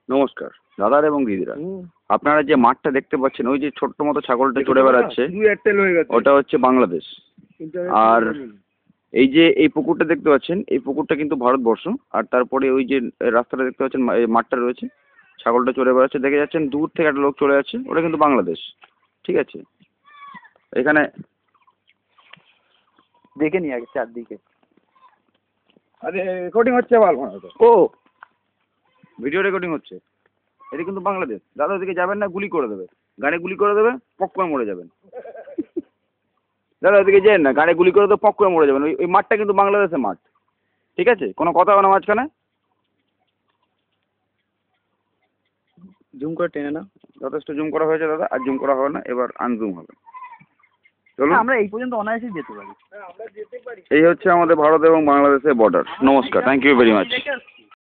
নমস্কার দাদার এবং দিদিরা, আপনারা যে মাঠটা দেখতে পাচ্ছেন, ওই যে ছোট্ট মতো ছাগলটা চড়ে বেড়াচ্ছে, ওটা হচ্ছে বাংলাদেশ। আর এই যে এই পুকুরটা দেখতে পাচ্ছেন, এই পুকুরটা কিন্তু ভারতবর্ষ। আর তারপরে ওই যে রাস্তাটা দেখতে পাচ্ছেন, মাঠটা রয়েছে, ছাগলটা চড়ে বেড়াচ্ছে, দেখে যাচ্ছেন দূর থেকে একটা লোক চলে যাচ্ছে, ওটা কিন্তু বাংলাদেশ। ঠিক আছে, এখানে দেখে নি আগে চারদিকে। আরে রেকর্ডিং হচ্ছে, ও ভিডিও রেকর্ডিং হচ্ছে। এটা কিন্তু বাংলাদেশ। দাদা ওদিকে যাবেন না, গুলি করে দেবে, গাড়ি গুলি করে দেবে, পক করে মরে যাবেন। দাদা ওদিকে যেন না, গাড়ি গুলি করে দেবে, পক করে মরে যাবেন। ওই মাঠটা কিন্তু বাংলাদেশের মাঠ। ঠিক আছে, কোনো কথা হবে না মাঝখানে। জুম করে টেনে না, যথেষ্ট জুম করা হয়েছে দাদা, আর জুম করা হবে না, এবার আনজুম হবে। চলুন, আমরা এই পর্যন্ত অনায়াসে যেতে পারি। এই হচ্ছে আমাদের ভারত এবং বাংলাদেশের বর্ডার। নমস্কার, থ্যাংক ইউ ভেরি মাচ।